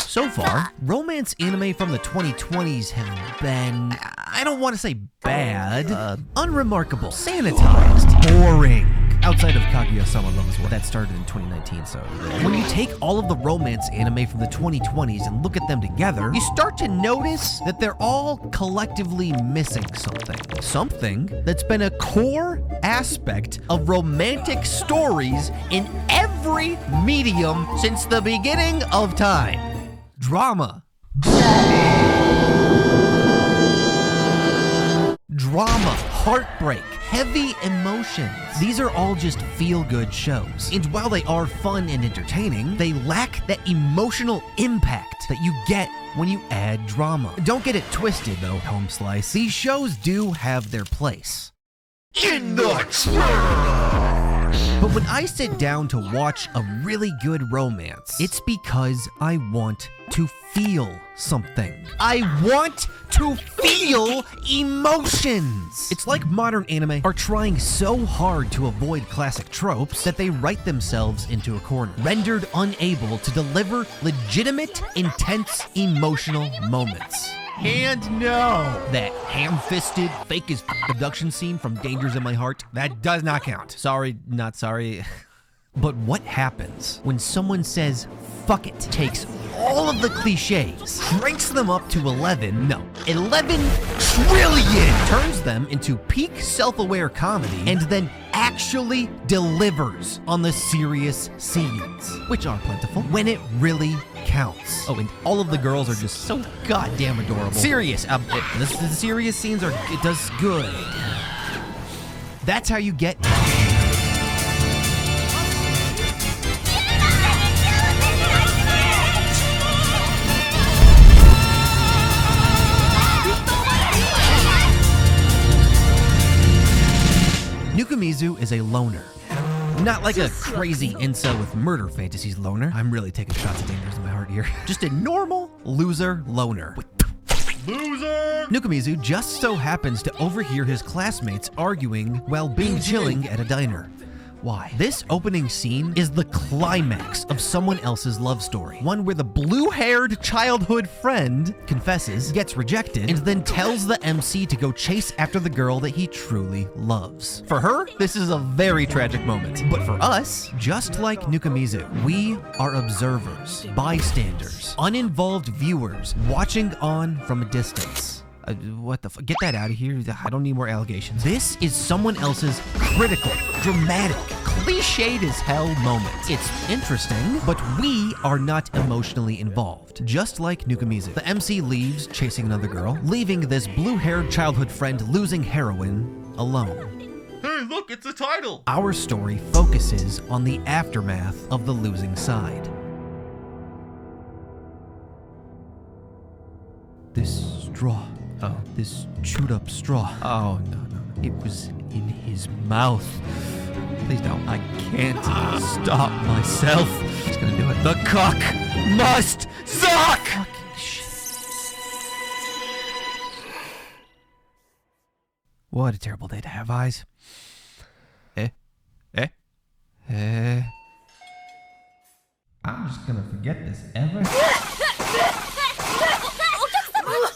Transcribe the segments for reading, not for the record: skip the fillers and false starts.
So far, romance anime from the 2020s have been, I don't want to say bad, unremarkable, sanitized, boring. Outside of Kaguya-sama Love's War, that started in 2019, so... When you take all of the romance anime from the 2020s and look at them together, you start to notice that they're all collectively missing something. Something that's been a core aspect of romantic stories in every medium since the beginning of time. Drama. Drama, heartbreak, heavy emotions. These are all just feel-good shows. And while they are fun and entertaining, they lack that emotional impact that you get when you add drama. Don't get it twisted though, Home Slice. These shows do have their place. In the trash! But when I sit down to watch a really good romance, it's because I want to feel something. I want to feel emotions. It's like modern anime are trying so hard to avoid classic tropes that they write themselves into a corner, rendered unable to deliver legitimate, intense, emotional moments. And no, that ham-fisted, fake as abduction scene from Dangers in My Heart, that does not count. Sorry, not sorry. But what happens when someone says, fuck it, takes all of the cliches, cranks them up to 11 trillion, turns them into peak self-aware comedy, and then actually delivers on the serious scenes, which are plentiful, when it really counts. Oh, and all of the girls are just so goddamn adorable. Serious, the serious scenes are, it does good. That's how you get... 𝐒𝐀𝐄𝐄 is a loner. Not like a crazy incel with murder fantasies loner. I'm really taking shots at Dangers in My Heart here. Just a normal loser loner. Loser! 𝐒𝐀𝐄𝐄 just so happens to overhear his classmates arguing while being chilling at a diner. Why? This opening scene is the climax of someone else's love story. One where the blue-haired childhood friend confesses, gets rejected, and then tells the MC to go chase after the girl that he truly loves. For her, this is a very tragic moment. But for us, just like 𝐒𝐿𝐿, we are observers, bystanders, uninvolved viewers, watching on from a distance. What the fuck? Get that out of here. I don't need more allegations. This is someone else's critical, dramatic, cliched as hell moment. It's interesting, but we are not emotionally involved. Just like 𝐒𝐿𝐿. The MC leaves, chasing another girl, leaving this blue-haired childhood friend losing heroin alone. Hey, look, it's the title! Our story focuses on the aftermath of the losing side. This straw. Oh, this chewed up straw. Oh, no. It was in his mouth. Please don't. I can't stop myself. Just gonna do it. The cock must suck! Fucking shit. What a terrible day to have eyes. I'm just gonna forget this ever.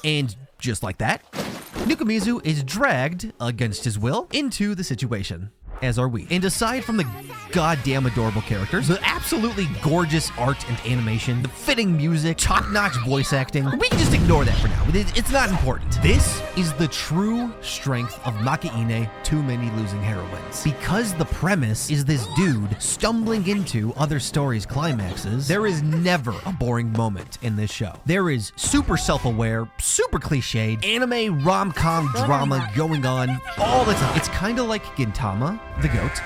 And just like that, 𝐒𝐿𝐿 is dragged, against his will, into the situation. As are we. And aside from the goddamn adorable characters, the absolutely gorgeous art and animation, the fitting music, top-notch voice acting, we can just ignore that for now. It's not important. This is the true strength of Makeine, Too Many Losing Heroines. Because the premise is this dude stumbling into other stories' climaxes, there is never a boring moment in this show. There is super self-aware, super cliched, anime rom-com drama going on all the time. It's kind of like Gintama, the goat,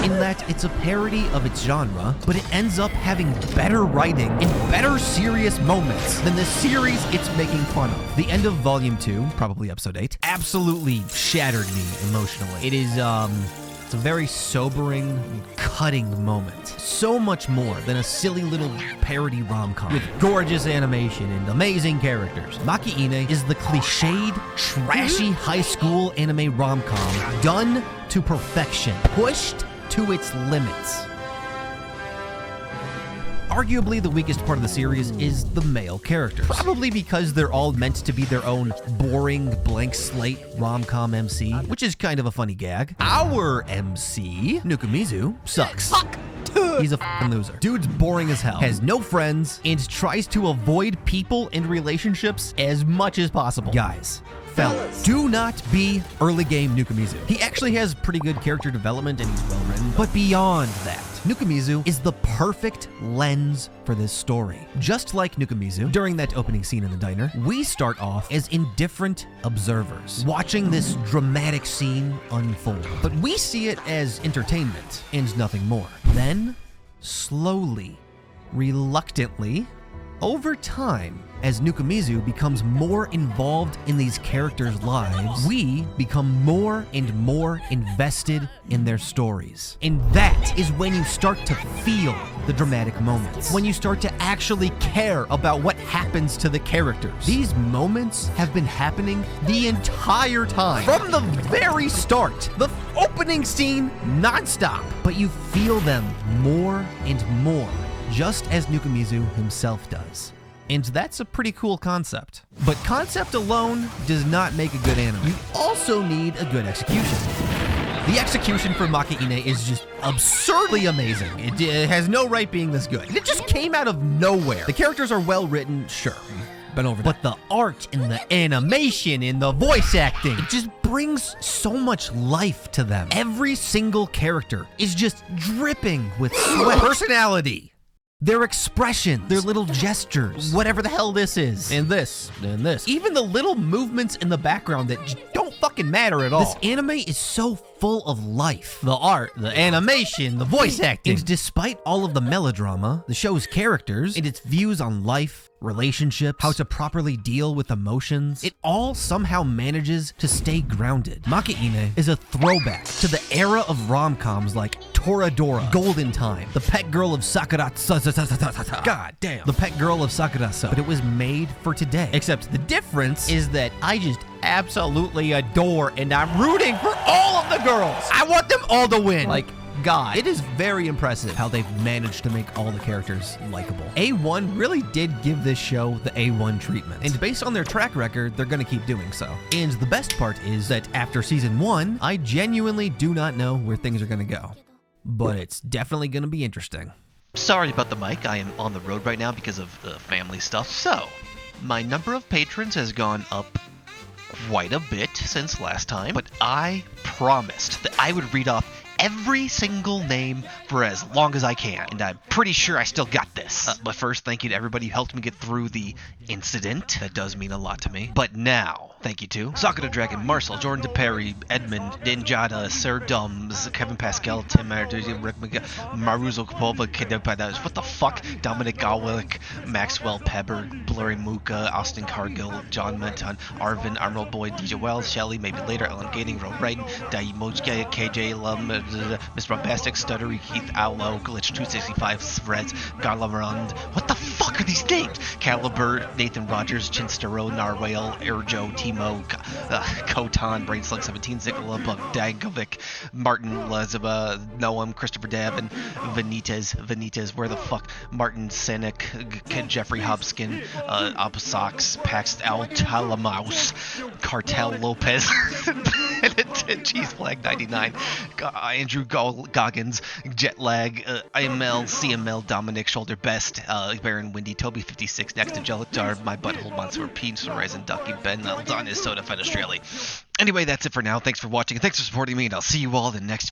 in that it's a parody of its genre, but it ends up having better writing and better serious moments than the series it's making fun of. The end of Volume 2, probably Episode 8, absolutely shattered me emotionally. It is, it's a very sobering, cutting moment. So much more than a silly little parody rom-com with gorgeous animation and amazing characters. Makeine is the cliched, trashy high school anime rom-com done to perfection, pushed to its limits. Arguably, the weakest part of the series is the male characters. Probably because they're all meant to be their own boring, blank slate rom-com MC, which is kind of a funny gag. Our MC, 𝐒𝐂𝐄𝐄, sucks. He's a f***ing loser. Dude's boring as hell, has no friends, and tries to avoid people and relationships as much as possible. Guys, fellas, do not be early game 𝐒𝐂𝐄𝐄. He actually has pretty good character development and he's well written, but beyond that, 𝐒𝐂𝐄𝐄 is the perfect lens for this story. Just like 𝐒𝐂𝐄𝐄, during that opening scene in the diner, we start off as indifferent observers, watching this dramatic scene unfold. But we see it as entertainment and nothing more. Then, slowly, reluctantly, over time, as 𝐒𝐂𝐄𝐄 becomes more involved in these characters' lives, we become more and more invested in their stories. And that is when you start to feel the dramatic moments, when you start to actually care about what happens to the characters. These moments have been happening the entire time, from the very start, the opening scene, nonstop. But you feel them more and more, just as 𝐒𝐂𝐄𝐄 himself does. And that's a pretty cool concept. But concept alone does not make a good anime. You also need a good execution. The execution for Makeine is just absurdly amazing. It has no right being this good. It just came out of nowhere. The characters are well written, sure. Been over that. But the art and the animation and the voice acting, it just brings so much life to them. Every single character is just dripping with sweat, personality. Their expressions, their little gestures, whatever the hell this is, and this, and this. Even the little movements in the background that just don't fucking matter at all. This anime is so full of life. The art, the animation, the voice acting. And despite all of the melodrama, the show's characters, and its views on life, relationships, how to properly deal with emotions, it all somehow manages to stay grounded. Makeine is a throwback to the era of rom-coms like Toradora, Golden Time, The Pet Girl of Sakura-so. God damn. The Pet Girl of Sakura-so. But it was made for today. Except the difference is that I just absolutely adore and I'm rooting for all of the girls. I want them all to win. Like, God, it is very impressive how they've managed to make all the characters likable. A1 really did give this show the A1 treatment, and based on their track record, they're gonna keep doing so. And the best part is that after season 1, I genuinely do not know where things are gonna go, but it's definitely gonna be interesting. Sorry about the mic, I am on the road right now because of the family stuff. So, my number of patrons has gone up quite a bit since last time, but I promised that I would read off every single name for as long as I can, and I'm pretty sure I still got this. But first, thank you to everybody who helped me get through the incident. That does mean a lot to me. But now, thank you to Sakura Dragon, Marcel, Jordan DePerry, Edmund, Ninjada, Sir Dums, Kevin Pascal, Tim Rick Maruzo Kopova, what the fuck? Dominic Gawlik, Maxwell Pebber, Blurry Muka, Austin Cargill, John Menton, Arvin, Arnold Boyd, DJ Wells, Shelley, maybe later, Ellen Gating, Ro Wrighton, Daimojka, KJ Lum, Mr. Bombastic, Stuttery, Keith Allo, Glitch 265, Threads, Garlavrand. What the fuck are these names? Caliber, Nathan Rogers, Chinstero, Narwhale, Erjo, Timo, Kotan, Brainslug 17, Zikala, Buck, Dagovic, Martin, Lazaba, Noam, Christopher Davin, Benitez, where the fuck? Martin Senek, Jeffrey Hobskin, Opsox, Pax Altalamaus, Cartel Lopez, Cheese Flag 99, Andrew Goggins, Jetlag, IML, CML, Dominic, Shoulder Best, Baron Windy, Toby 56, Next Angelic Dar, My Butthole Monster, Pete, Horizon, Ducky, Ben, Adonis, Soda, Fed Australia. Anyway, that's it for now. Thanks for watching, and thanks for supporting me, and I'll see you all in the next